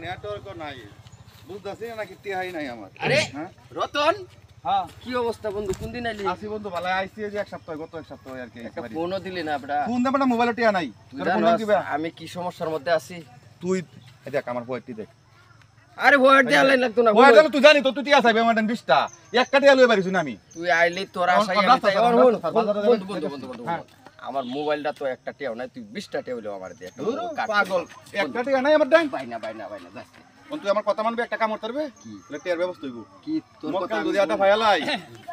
Network নাই বুঝতাছি না কি টিহাই নাই আমার আরে হ্যাঁ রতন হ্যাঁ কি অবস্থা বন্ধু কোন দিন আইলি আসি বন্ধু ভালো আইছি যে এক সপ্তাহ গত এক সপ্তাহ আর কি একটা ফোনও দিলি না আপড়া ফোন দে মানে মোবাইল টিয়া নাই তুই তোর ফোন জানোস দিবা আমি কি সমস্যার মধ্যে আছি তুই এই দেখ আমার বইটি দেখ আরে ভয় দেয়া লাগতো না বই দিলে তুই জানি তো তুই টিয়া চাইবে আমার 20টা একটা টিয়া লই পারিছ না আমি তুই আইলি তোর আশাই আমি তাই বন্ধু আমার মোবাইলটা তো একটা টেও নাই তুই 20টা টেও হইলো আমার দিয়ে পাগল একটা টিয়া নাই আমার ডান বাইনা যাস কোন তুই আমার কথা মানবি একটা কাম করতে পারবে কি তাহলে টিয়ার ব্যবস্থা হইব কি তোর মোর কথা কাল যদি আটা ফায়ালাই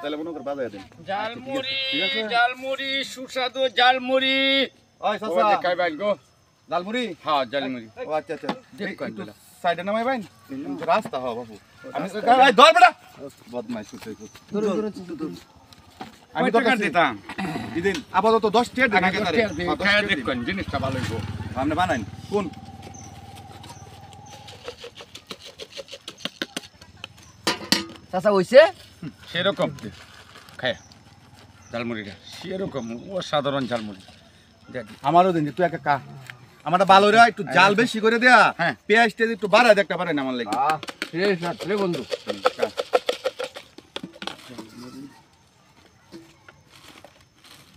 তাহলে মনে কর বাজায় দেন জালমুড়ি সুস্বাদু জালমুড়ি ওই সাসা কাই বাইন গো লালমুড়ি হ্যাঁ জালমুড়ি ও আচ্ছা আচ্ছা দেখ কই দিলা সাইডে নামাই বাইন রাস্তা হ বাবু আমি এই ধর বেটা বদমাইশ করতে আমি তো কাট দিতাম দিদিন আপাতত 10 টিয়ার দিন আগে তারে খায়া দেখুন জিনিসটা ভালো হইবো আপনি বানাইন কোন চাচা হইছে সেরকম খায় ঝালমুড়িটা সেরকম অসাধারণ ঝালমুড়ি দেখ আমারও দিন তুই একটা কা আমারটা ভালো রে একটু জাল বেশি করে দেয়া হ্যাঁ। পেঁয়াজটা একটু বাড়ায় দেখতে পারেন আমার লাগি ফ্রেশ না রে বন্ধু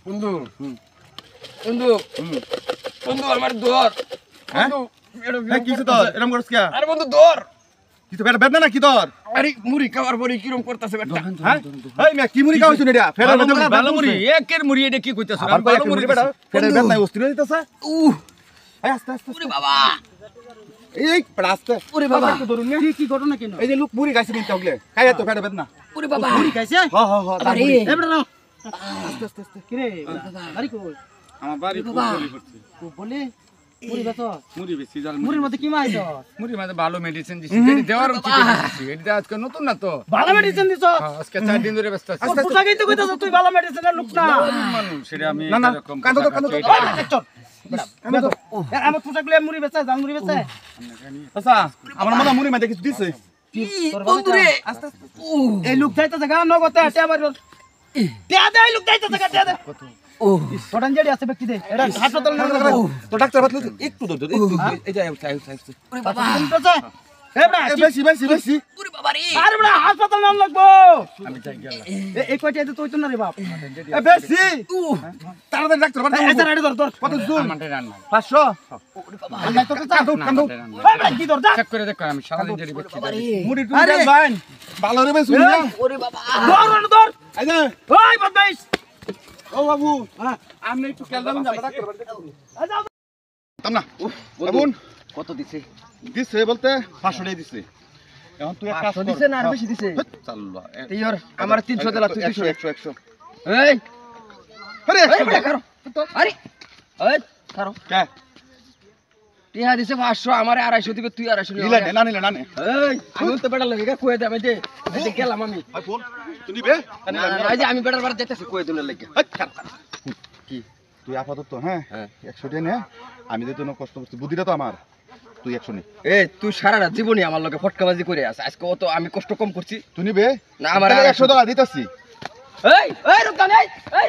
বন্ধু বন্ধু বন্ধু আমার দর হ্যাঁ এই কিছু তো এরকম করছ কি আরে বন্ধু দর কিছু বেটা বেদ না কি তোর আরে মুড়ি খাওয়ার পরে কিরম করতেছে বেটা হ্যাঁ এই মে কি মুড়ি খাওয়াইছ এটা ফেরা ভালো মুড়ি একের মুড়ি এটা কি কইতাছ আবার ভালো মুড়ি বেটা ফেরা বেদ নাই অস্থির হইতাছে এই আস্তে আস্তে ওরে বাবা এই আস্তে ওরে বাবা একটু ধরুন না কি ঘটনা কেন এই যে লোক মুড়ি খাইছে নিতে হগলে খাইয়া তো ফেরা বেদ না ওরে বাবা মুড়ি খাইছে হ হ হ আরে মুড়ি। এ বেটা নাও আস্তে আস্তে আস্তে কি রে আরে কই আমার বাড়ি বাবা। পুকুরি করছে বলে মুড়ি বেচ মুড়ি বেশি ঝাল মুড়ির মধ্যে কি মাইছ মুড়ি মানে ভালো মেডিসিন দিছি এটা দেওয়ার উচিত দিছি এটা আজকে নতুন না তো ভালো মেডিসিন দিছ হ্যাঁ, আজকে 4 দিন ধরে ব্যস্ত আছি পোশাকই তো কইতাছ তুই ভালো মেডিসিনের লোক না মানুষ সেটা আমি না, না, এরকম কান্দো তো, কান্দো তো। চল আমার পোশাক লয়ে মুড়ি বেচা জাল মুড়ি বেচা আচ্ছা আমার মনে মুড়ি মধ্যে কিছু দিছে বন্ধু রে এই লোক যাইতাছে গা নগতে আটে আবার টিয়া দে এই লোক যাইতাছে গা টিয়া দে ও টোটান জেডি আছে ব্যক্তি দে এটা হাসপাতাল না তো ডাক্তার বাতলে একটু ধর একটু এই যে ওরে বাবা এ বড়া বেশি বেশি বেশি ওরে বাবা রে আরে বড়া হাসপাতাল নাম লাগবো আমি যাই গেলাম এই কয়টা তো তুই তো না রে বাপ এ বেশি তাড়াতাড়ি ডাক্তার বাতলে এই ধর ধর ধর কত জুন আমাদের রান্না 500 ওরে বাবা নাই তো কান্দো কান্দো এই ভাই কি ধর যা চেক করে দেখো আমি সারাদিন যদি বেচছি মুড়ি টুড়ি দেন ভাই ভালো রে বেশি না ওরে বাবা ধর ধর এই যে ওই বদমাইশ ও বাবু আমি একটু ক্যালদাম আমরা ডাক্তার বাতলে তাম না বাবুন কত দিছে দিছে বলতে 500 টাকা দিছে এখন তুই এক কাজ কর দিছে না আর বেশি দিছে চাল্লা তুইর আমার 300 দিলা তুই 100 200 100 এই আরে এই বড়া কারো আরে এই কারো কে টিয়া দিছে 500 আমারে 250 দিবে তুই 250 নিলে না নিলে না নে এই আমি তো বেটা লাগে কই দে আমি যে গেলাম আমি আই ফোন তুই নিবে এই যে আমি বেটার বাড়ি যেতেছি কই দিনের লাগে কি তুই আপাতত হ্যাঁ হ্যাঁ 100 টাকা নে আমি যে তোর কষ্ট করছি বুদ্ধিটা তো আমার তুই 100 নে এই তুই সারা রাত জীবনই আমার লগে ফটকাবাজি করে আছিস আজকে তো আমি কষ্ট কম করছি তুই নিবে না আমার 100 টাকা দিতেছি এই রুকান এই